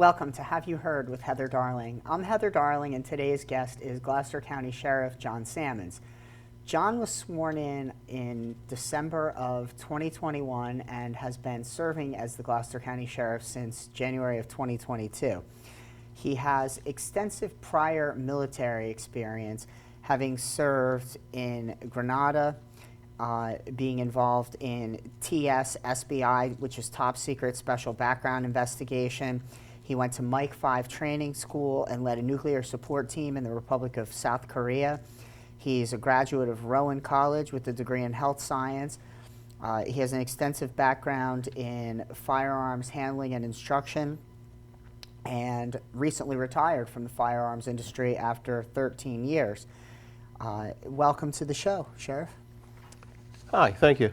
Welcome to Have You Heard with Heather Darling. I'm Heather Darling, and today's guest is Gloucester County Sheriff John Sammons. John was sworn in December of 2021 and has been serving as the Gloucester County Sheriff since January of 2022. He has extensive prior military experience, having served in Grenada, being involved in TS, SBI, which is Top Secret Special Background Investigation. He went to Mike 5 training school and led a nuclear support team in the Republic of South Korea. He's a graduate of Rowan College with a degree in health science. He has an extensive background in firearms handling and instruction, and recently retired from the firearms industry after 13 years. Welcome to the show, Sheriff. Hi, thank you.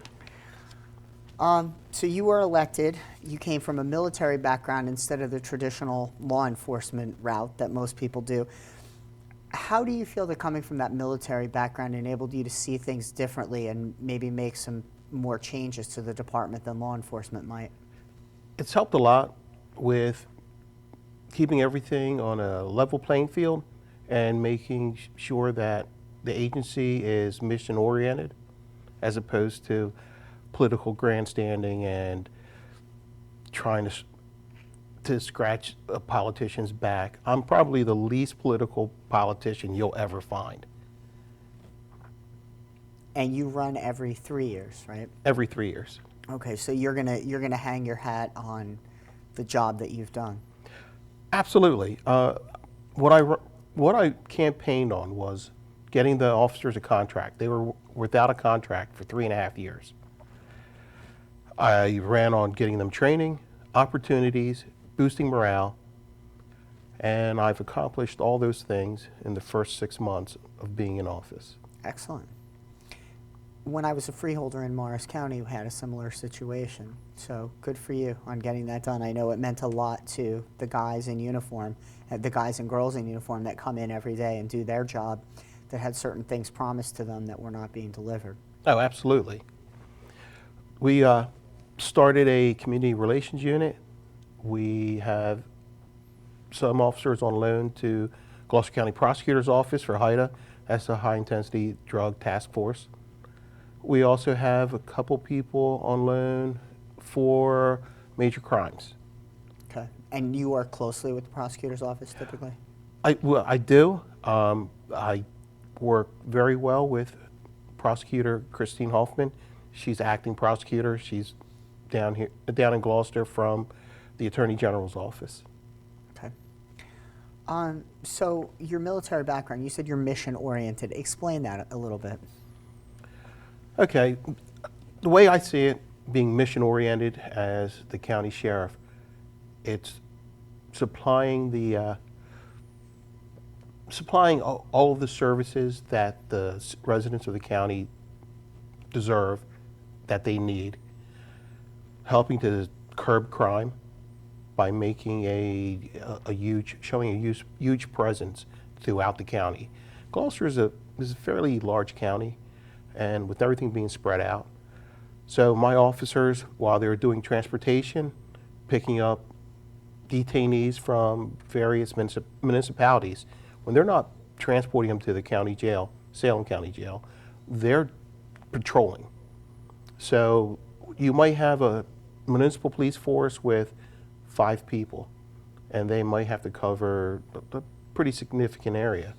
So you were elected. You came from a military background instead of the traditional law enforcement route that most people do. How do you feel that coming from that military background enabled you to see things differently and maybe make some more changes to the department than law enforcement might? It's helped a lot with keeping everything on a level playing field and making sure that the agency is mission oriented as opposed to political grandstanding and trying to scratch a politician's back. I'm probably the least political politician you'll ever find. And you run every 3 years, right? Every 3 years. Okay, so you're gonna hang your hat on the job that you've done. Absolutely. What I campaigned on was getting the officers a contract. They were without a contract for 3.5 years. I ran on getting them training, opportunities, boosting morale, and I've accomplished all those things in the first 6 months of being in office. Excellent. When I was a freeholder in Morris County, we had a similar situation. So good for you on getting that done. I know it meant a lot to the guys in uniform, the guys and girls in uniform that come in every day and do their job, that had certain things promised to them that were not being delivered. Oh, absolutely. We started a community relations unit. We have some officers on loan to Gloucester County Prosecutor's Office for HIDTA. That's the High Intensity Drug Task Force. We also have a couple people on loan for major crimes. Okay. And you work closely with the prosecutor's office typically? I do. I work very well with Prosecutor Christine Hoffman. She's acting prosecutor. She's down in Gloucester from the Attorney General's office. Okay. So your military background, you said you're mission oriented. Explain that a little bit. Okay. The way I see it, being mission oriented as the county sheriff, it's supplying all of the services that the residents of the county deserve, that they need, helping to curb crime by making showing a huge presence throughout the county. Gloucester is a fairly large county, and with everything being spread out. So my officers, while they're doing transportation, picking up detainees from various municipalities, when they're not transporting them to the county jail, Salem County Jail, they're patrolling. So you might have a municipal police force with 5 people, and they might have to cover a pretty significant area.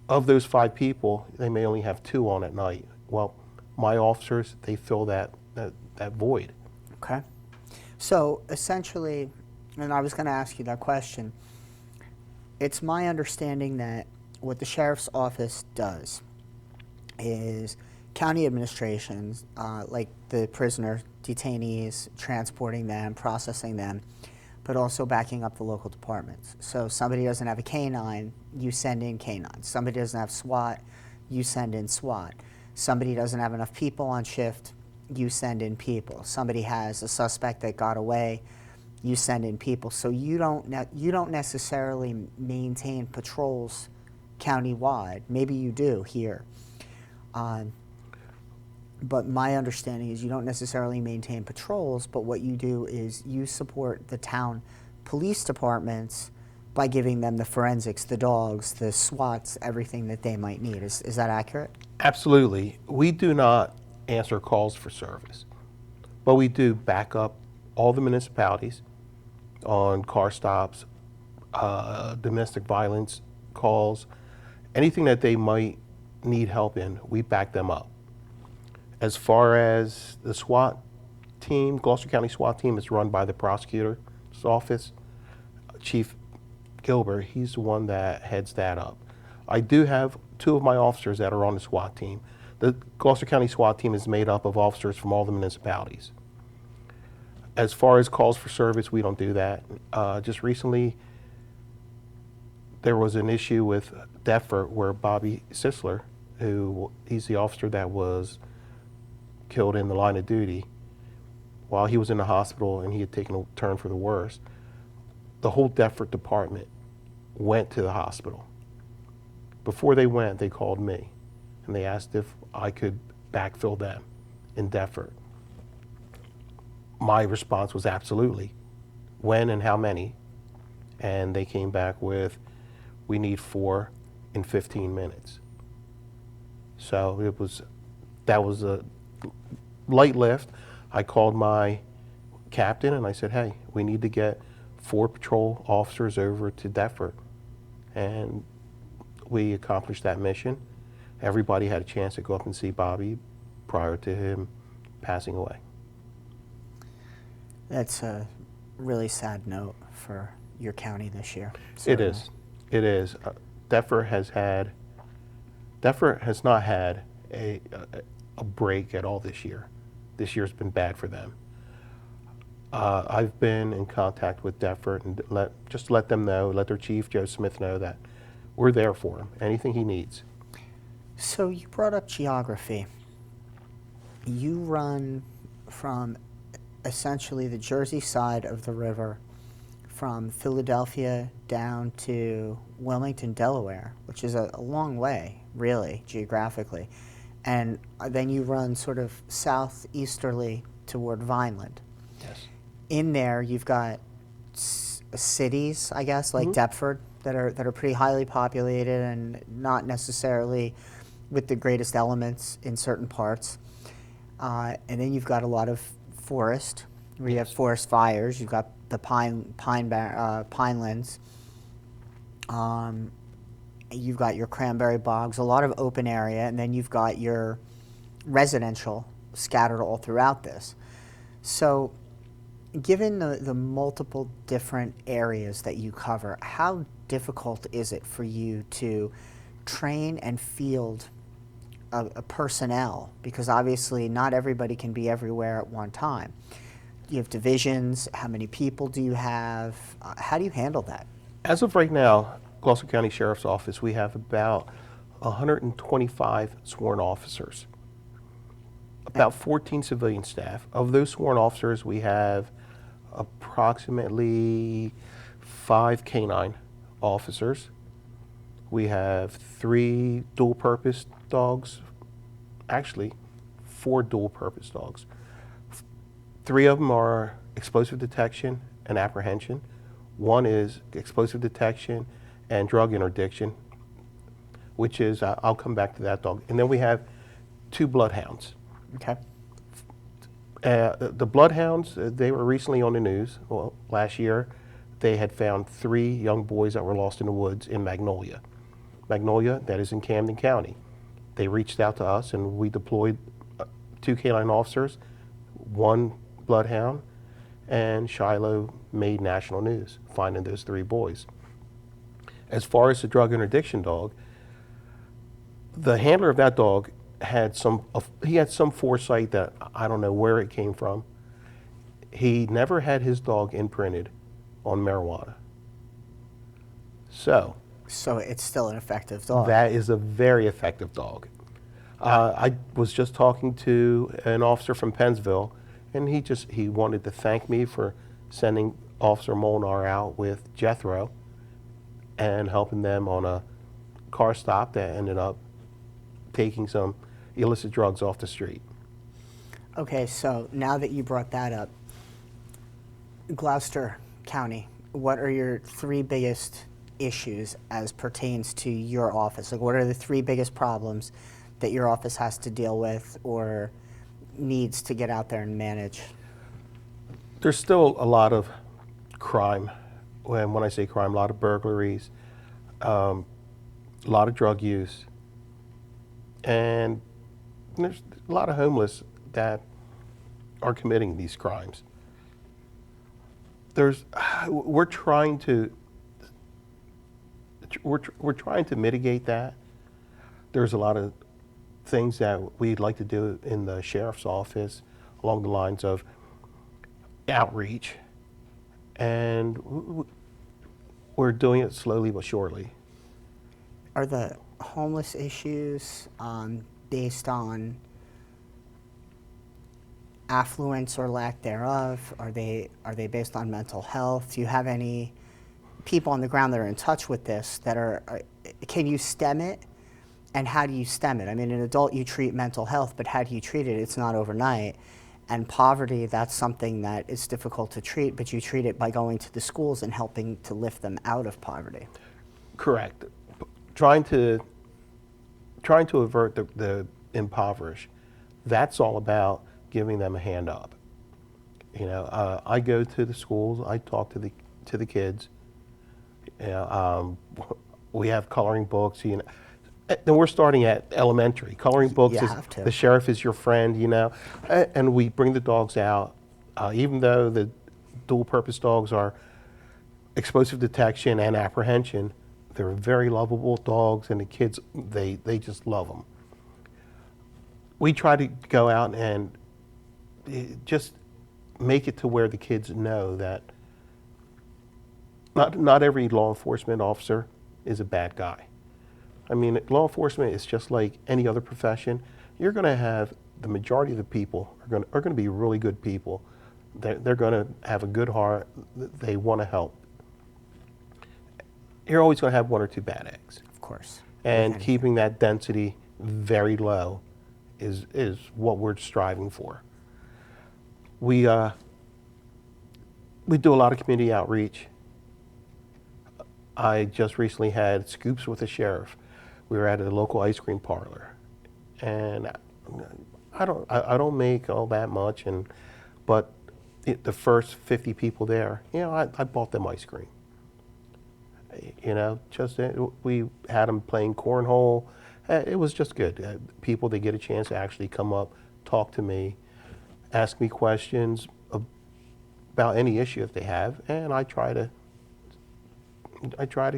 Of those 5 people, they may only have 2 on at night. Well, my officers, they fill that void. Okay. So essentially, and I was going to ask you that question, it's my understanding that what the sheriff's office does is county administrations, like the prisoner detainees, transporting them, processing them, but also backing up the local departments. So somebody doesn't have a K-9, you send in K-9. Somebody doesn't have SWAT, you send in SWAT. Somebody doesn't have enough people on shift, you send in people. Somebody has a suspect that got away, you send in people. So you don't necessarily maintain patrols countywide. Maybe you do here. But my understanding is you don't necessarily maintain patrols, but what you do is you support the town police departments by giving them the forensics, the dogs, the SWATs, everything that they might need. Is that accurate? Absolutely. We do not answer calls for service, but we do back up all the municipalities on car stops, domestic violence calls, anything that they might need help in, we back them up. As far as the SWAT team, Gloucester County SWAT team is run by the prosecutor's office. Chief Gilbert, he's the one that heads that up. I do have 2 of my officers that are on the SWAT team. The Gloucester County SWAT team is made up of officers from all the municipalities. As far as calls for service, we don't do that. Just recently, there was an issue with Deptford where Bobby Sisler, he's the officer that was killed in the line of duty, while he was in the hospital and he had taken a turn for the worse, the whole Deptford department went to the hospital. Before they went, they called me and they asked if I could backfill them in Deptford. My response was absolutely. When and how many? And they came back with, we need 4 in 15 minutes. So that was a light lift. I called my captain and I said, hey, we need to get 4 patrol officers over to Deptford. And we accomplished that mission. Everybody had a chance to go up and see Bobby prior to him passing away. That's a really sad note for your county this year. It is. It is. Deptford has not had a break at all this year. This year's been bad for them. I've been in contact with Deptford and let them know, let their chief, Joe Smith, know that we're there for him, anything he needs. So you brought up geography. You run from essentially the Jersey side of the river, from Philadelphia down to Wilmington, Delaware, which is a long way, really, geographically. And then you run sort of southeasterly toward Vineland. Yes. In there, you've got cities, I guess, like Deptford, that are pretty highly populated and not necessarily with the greatest elements in certain parts. And then you've got a lot of forest, where you have forest fires. You've got the pinelands. You've got your cranberry bogs, a lot of open area, and then you've got your residential scattered all throughout this. So given the multiple different areas that you cover, how difficult is it for you to train and field a personnel? Because obviously not everybody can be everywhere at one time. You have divisions. How many people do you have? How do you handle that? As of right now, Gloucester County Sheriff's Office, we have about 125 sworn officers, about 14 civilian staff. Of those sworn officers, we have approximately 5 canine officers. We have 3 dual-purpose dogs, actually 4 dual-purpose dogs. 3 of them are explosive detection and apprehension. 1 is explosive detection and drug interdiction, which is, I'll come back to that dog. And then we have 2 bloodhounds. Okay. The bloodhounds, they were recently on the news. Well, last year, they had found 3 young boys that were lost in the woods in Magnolia. Magnolia, that is in Camden County. They reached out to us and we deployed 2 canine officers, 1 bloodhound, and Shiloh made national news, finding those 3 boys. As far as the drug interdiction dog, the handler of that dog had some foresight that I don't know where it came from. He never had his dog imprinted on marijuana. So it's still an effective dog. that is a very effective dog. I was just talking to an officer from Pennsville, and he wanted to thank me for sending Officer Molnar out with Jethro and helping them on a car stop that ended up taking some illicit drugs off the street. Okay, so now that you brought that up, Gloucester County, what are your three biggest issues as pertains to your office? Like, what are the three biggest problems that your office has to deal with or needs to get out there and manage? There's still a lot of crime. When I say crime, a lot of burglaries, a lot of drug use, and there's a lot of homeless that are committing these crimes. We're trying to mitigate that. There's a lot of things that we'd like to do in the sheriff's office along the lines of outreach, and we're doing it slowly but surely. Are the homeless issues based on affluence or lack thereof? Are they based on mental health? Do you have any people on the ground that are in touch with this that can you stem it? And how do you stem it? I mean, an adult, you treat mental health, but how do you treat it? It's not overnight. And poverty, that's something that is difficult to treat, but you treat it by going to the schools and helping to lift them out of poverty. Correct. Trying to avert the impoverished. That's all about giving them a hand up. You know, I go to the schools. I talk to the kids. You know, we have coloring books. You know, and we're starting at elementary. Coloring books You is have to. the sheriff is your friend. You know, and we bring the dogs out, even though the dual-purpose dogs are explosive detection and apprehension. They're very lovable dogs, and the kids they just love them. We try to go out and just make it to where the kids know that not every law enforcement officer is a bad guy. I mean, law enforcement is just like any other profession. You're going to have the majority of the people are going to be really good people. They're going to have a good heart. They want to help. You're always going to have one or two bad eggs. Of course. And keeping that density very low is what we're striving for. We do a lot of community outreach. I just recently had scoops with the sheriff. We were at a local ice cream parlor, and I don't make all that much, but the first 50 people there, you know, I bought them ice cream. You know, we had them playing cornhole. It was just good. People, they get a chance to actually come up, talk to me, ask me questions about any issue if they have, and I try to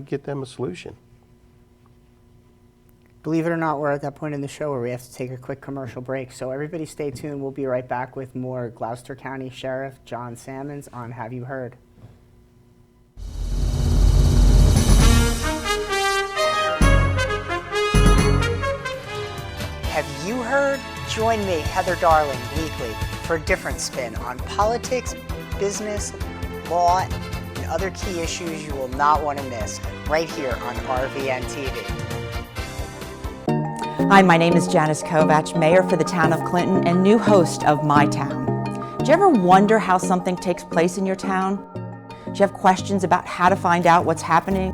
get them a solution. Believe it or not, we're at that point in the show where we have to take a quick commercial break. So everybody stay tuned. We'll be right back with more Gloucester County Sheriff John Sammons on Have You Heard? Have you heard? Join me, Heather Darling, weekly for a different spin on politics, business, law, and other key issues you will not want to miss right here on RVN TV. Hi, my name is Janice Kovach, Mayor for the town of Clinton and new host of My Town. Do you ever wonder how something takes place in your town? Do you have questions about how to find out what's happening?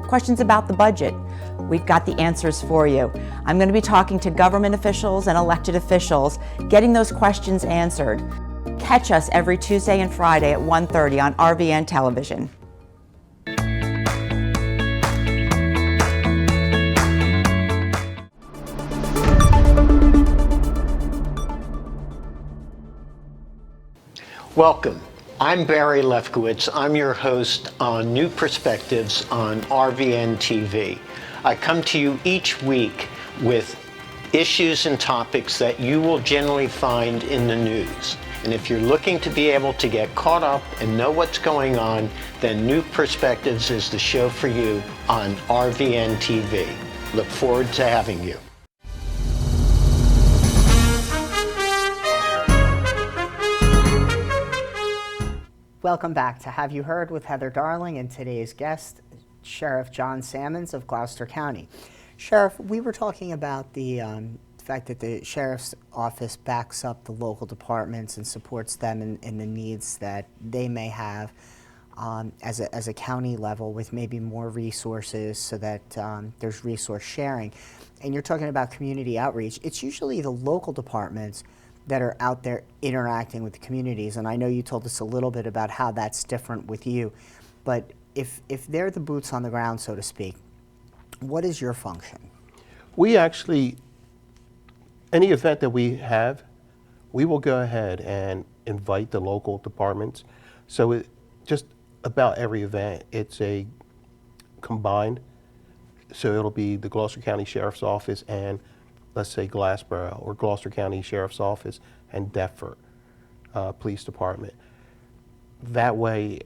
Questions about the budget? We've got the answers for you. I'm going to be talking to government officials and elected officials, getting those questions answered. Catch us every Tuesday and Friday at 1:30 on RVN Television. Welcome. I'm Barry Lefkowitz. I'm your host on New Perspectives on RVN TV. I come to you each week with issues and topics that you will generally find in the news. And if you're looking to be able to get caught up and know what's going on, then New Perspectives is the show for you on RVN TV. Look forward to having you. Welcome back to Have You Heard with Heather Darling and today's guest, Sheriff John Sammons of Gloucester County. Sheriff, we were talking about the fact that the Sheriff's Office backs up the local departments and supports them in the needs that they may have. as a county level with maybe more resources so that there's resource sharing. And you're talking about community outreach. It's usually the local departments that are out there interacting with the communities. And I know you told us a little bit about how that's different with you. But if they're the boots on the ground, so to speak, what is your function? We actually, any event that we have, we will go ahead and invite the local departments. So it just about every event, it's a combined. So it'll be the Gloucester County Sheriff's Office and, let's say, Glassboro, or Gloucester County Sheriff's Office and Deptford Police Department. That way,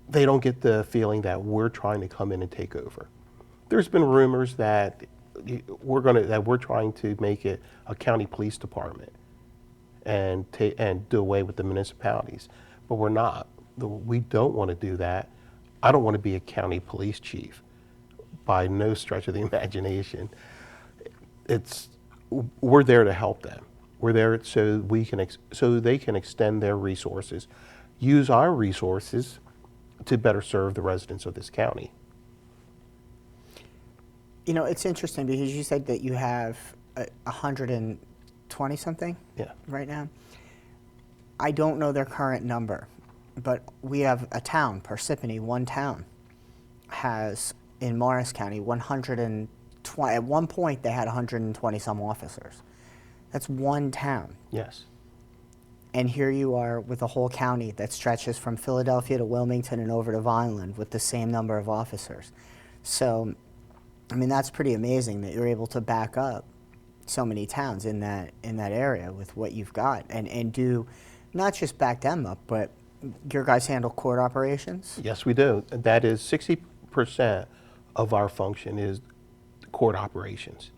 they don't get the feeling that we're trying to come in and take over. There's been rumors that we're trying to make it a county police department and do away with the municipalities, but we're not. We don't want to do that. I don't want to be a county police chief by no stretch of the imagination. We're there to help them. We're there so so they can extend their resources, use our resources to better serve the residents of this county. You know, it's interesting because you said that you have 120 something right now. I don't know their current number, but we have a town, Parsippany, one town, has in Morris County 120. At one point, they had 120 some officers. That's one town. Yes. And here you are with a whole county that stretches from Philadelphia to Wilmington and over to Vineland with the same number of officers. So, I mean, that's pretty amazing that you're able to back up so many towns in that area with what you've got and do not just back them up, but your guys handle court operations? Yes, we do. That is 60% of our function is court operations.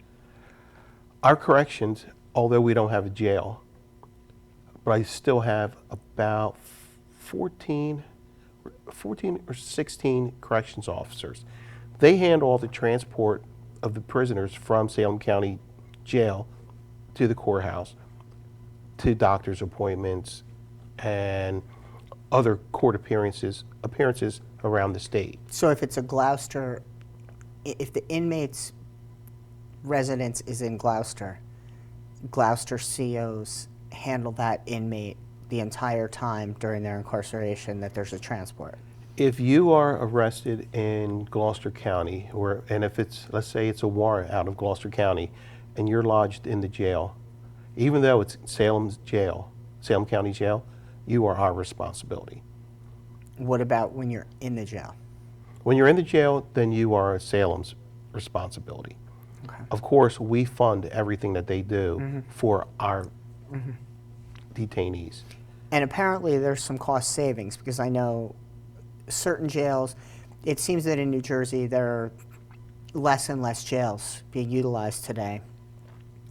Our corrections, although we don't have a jail, but I still have about 14 or 16 corrections officers. They handle all the transport of the prisoners from Salem County Jail to the courthouse, to doctor's appointments, and other court appearances around the state. So if it's a Gloucester, if the inmate's residence is in Gloucester, Gloucester COs handle that inmate the entire time during their incarceration that there's a transport? If you are arrested in Gloucester County, and if it's, let's say it's a warrant out of Gloucester County, and you're lodged in the jail, even though it's Salem County Jail, you are our responsibility. What about when you're in the jail? When you're in the jail, then you are Salem's responsibility. Okay. Of course, we fund everything that they do for our detainees. And apparently there's some cost savings because I know certain jails, it seems that in New Jersey there are less and less jails being utilized today.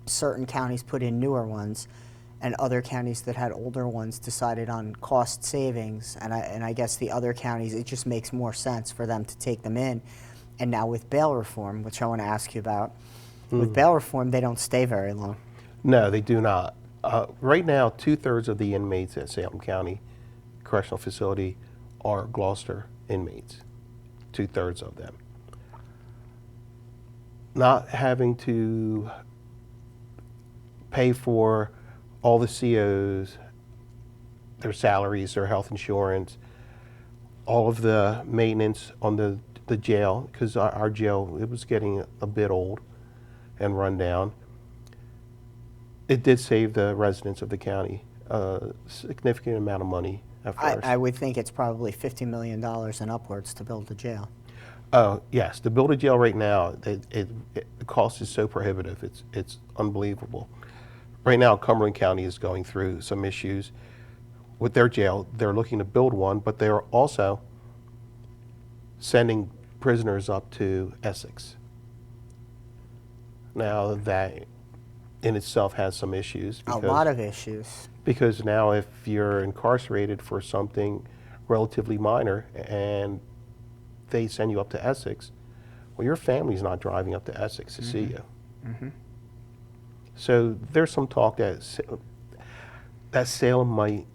Certain counties put in newer ones, and other counties that had older ones decided on cost savings. And I guess the other counties, it just makes more sense for them to take them in. And now with bail reform, which I want to ask you about, with bail reform, they don't stay very long. No, they do not. Right now, 2/3 of the inmates at Salem County Correctional Facility are Gloucester inmates, 2/3 of them. Not having to pay for all the COs, their salaries, their health insurance, all of the maintenance on the jail, because our jail, it was getting a bit old and run down. It did save the residents of the county a significant amount of money at first. I would think it's probably $50 million and upwards to build a jail. Oh, yes. To build a jail right now, the cost is so prohibitive. It's unbelievable. Right now, Cumberland County is going through some issues with their jail. They're looking to build one, but they're also sending prisoners up to Essex. Now, that in itself has some issues. A lot of issues. Because now if you're incarcerated for something relatively minor and they send you up to Essex, well, your family's not driving up to Essex to see you. So there's some talk that Salem might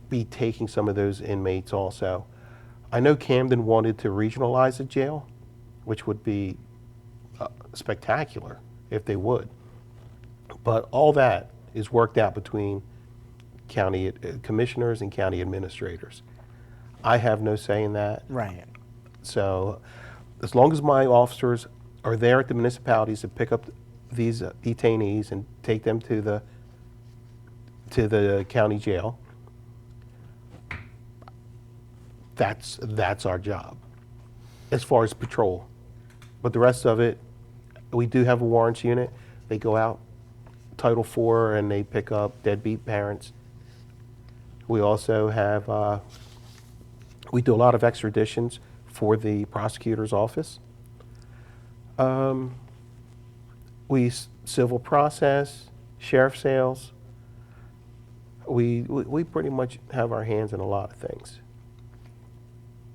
be taking some of those inmates also. I know Camden wanted to regionalize the jail, which would be spectacular if they would. But all that is worked out between county commissioners and county administrators. I have no say in that. Right. So as long as my officers are there at the municipalities to pick up these detainees and take them to the county jail, that's our job as far as patrol. But the rest of it, we do have a warrants unit. They go out Title IV and they pick up deadbeat parents. We also have, we do a lot of extraditions for the prosecutor's office. We civil process, sheriff sales. We pretty much have our hands in a lot of things.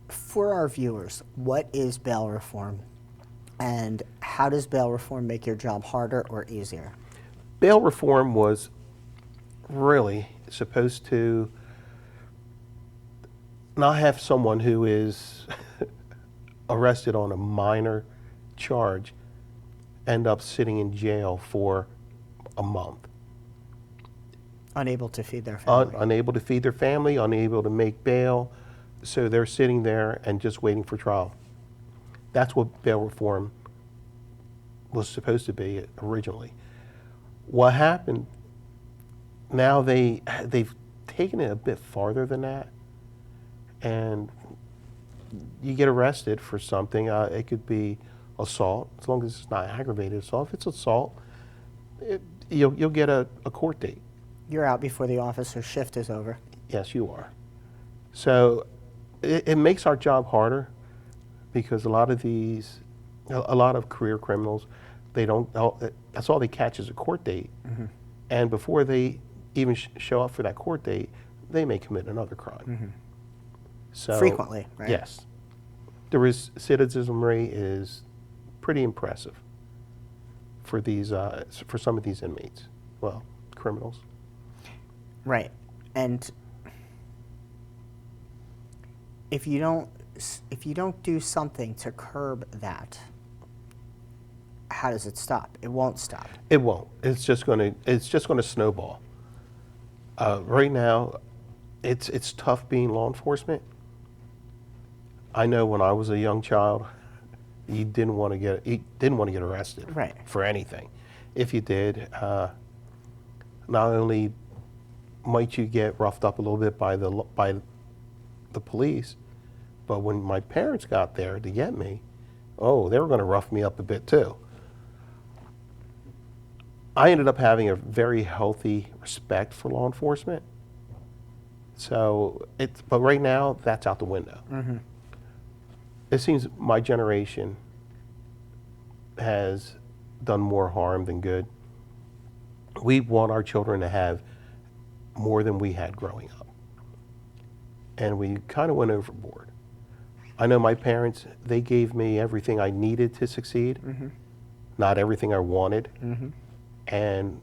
For our viewers, what is bail reform? And how does bail reform make your job harder or easier? Bail reform was really supposed to not have someone who is arrested on a minor charge end up sitting in jail for a month. Unable to feed their family. Unable to feed their family, unable to make bail, so they're sitting there and just waiting for trial. That's what bail reform was supposed to be originally. What happened, now they've taken it a bit farther than that, and you get arrested for something. It could be assault, as long as it's not aggravated assault. If it's assault, you'll get a court date. You're out before the officer's shift is over. Yes, you are. So it makes our job harder because a lot of career criminals, that's all they catch is a court date. Mm-hmm. And before they even show up for that court date, they may commit another crime. Mm-hmm. So frequently, right? Yes. The recidivism rate is pretty impressive for for some of these inmates, well, criminals. Right. And if you don't do something to curb that, how does it stop? It won't stop. It won't. It's just going to snowball. Right now, it's tough being law enforcement. I know when I was a young child, you didn't want to get arrested right. for anything. If you did, not only might you get roughed up a little bit by the police, but when my parents got there to get me, oh, they were going to rough me up a bit too. I ended up having a very healthy respect for law enforcement. So but right now, that's out the window. Mm-hmm. It seems my generation has done more harm than good. We want our children to have more than we had growing up. And we kind of went overboard. I know my parents, they gave me everything I needed to succeed, mm-hmm. not everything I wanted. Mm-hmm. And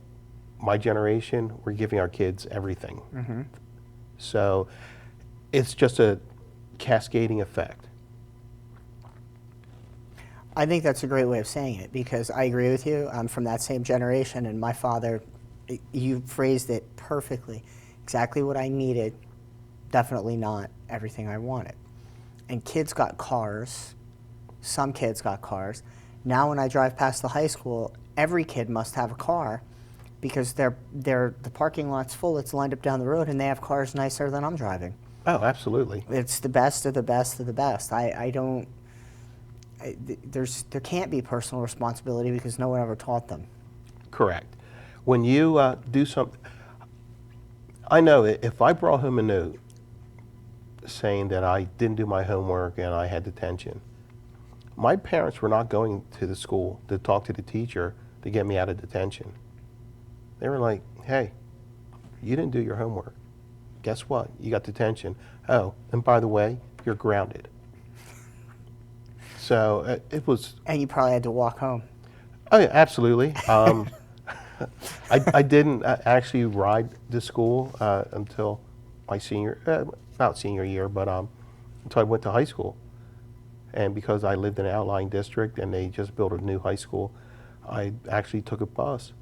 my generation, we're giving our kids everything. Mm-hmm. So it's just a cascading effect. I think that's a great way of saying it because I agree with you. I'm from that same generation, and my father, you phrased it perfectly. Exactly what I needed, definitely not everything I wanted. And kids got cars. Some kids got cars. Now when I drive past the high school, every kid must have a car because the parking lot's full. It's lined up down the road, and they have cars nicer than I'm driving. Oh, absolutely. It's the best of the best of the best. There can't be personal responsibility because no one ever taught them. Correct. When you do something, I know if I brought home a note saying that I didn't do my homework and I had detention, my parents were not going to the school to talk to the teacher to get me out of detention. They were like, hey, you didn't do your homework. Guess what? You got detention. Oh, and by the way, you're grounded. So it was... And you probably had to walk home. Oh, yeah, absolutely. I didn't actually ride to school until my about senior year, but until I went to high school. And because I lived in an outlying district and they just built a new high school, I actually took a bus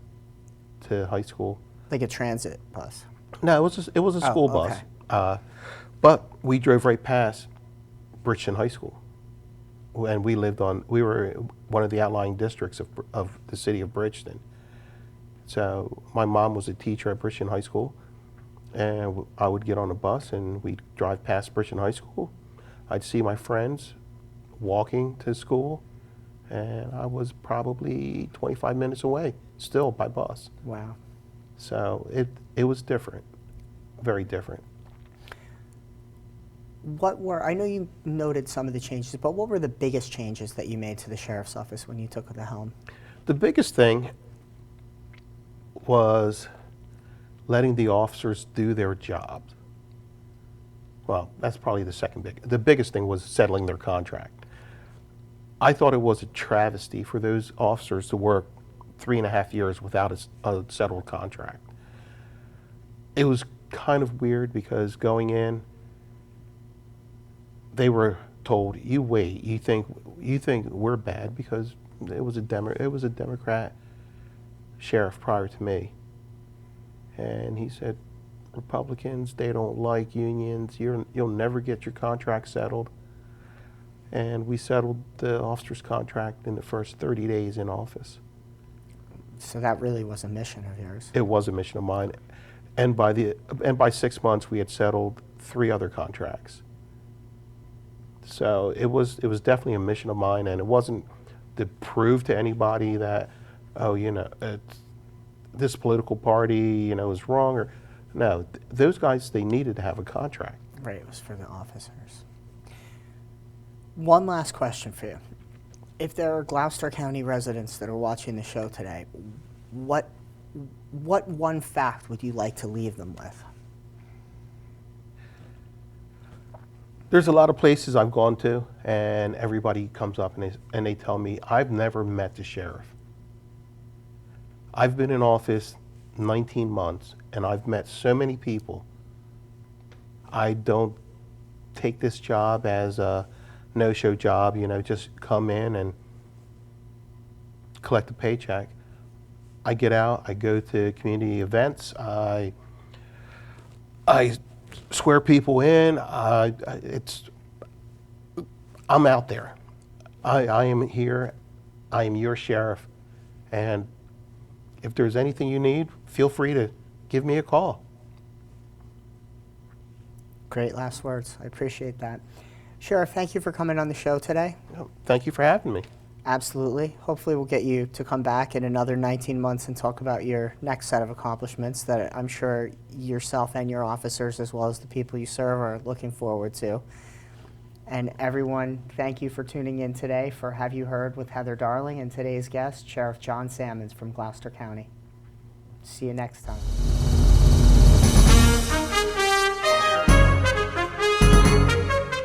to high school. Like a transit bus? No, it was a school bus. Okay. But we drove right past Bridgeton High School. And we were one of the outlying districts of the city of Bridgeton. So my mom was a teacher at Bridgeton High School, and I would get on a bus and we'd drive past Bridgeton High School. I'd see my friends walking to school, and I was probably 25 minutes away still by bus. Wow. So it was different, very different. I know you noted some of the changes, but what were the biggest changes that you made to the sheriff's office when you took the helm? The biggest thing was letting the officers do their jobs. Well, that's probably the second big. The biggest thing was settling their contract. I thought it was a travesty for those officers to work 3.5 years without a settled contract. It was kind of weird because going in, they were told, "You wait. You think we're bad," because it was a Democrat sheriff prior to me, and he said, "Republicans, they don't like unions. You'll never get your contract settled." And we settled the officer's contract in the first 30 days in office. So that really was a mission of yours. It was a mission of mine, and by 6 months we had settled 3 other contracts. So it was definitely a mission of mine, and it wasn't to prove to anybody that, oh, this political party, is wrong, or no. Those guys, they needed to have a contract. Right, it was for the officers. One last question for you. If there are Gloucester County residents that are watching the show today, what one fact would you like to leave them with? There's a lot of places I've gone to, and everybody comes up and they tell me, I've never met the sheriff. I've been in office 19 months, and I've met so many people. I don't take this job as a no-show job, just come in and collect a paycheck. I get out, I go to community events, I swear people in. I'm out there. I am here. I am your sheriff, and if there's anything you need, feel free to give me a call. Great last words. I appreciate that. Sheriff, thank you for coming on the show today. Thank you for having me. Absolutely. Hopefully we'll get you to come back in another 19 months and talk about your next set of accomplishments that I'm sure yourself and your officers, as well as the people you serve, are looking forward to. And everyone, thank you for tuning in today for Have You Heard with Heather Darling and today's guest, Sheriff John Sammons from Gloucester County. See you next time.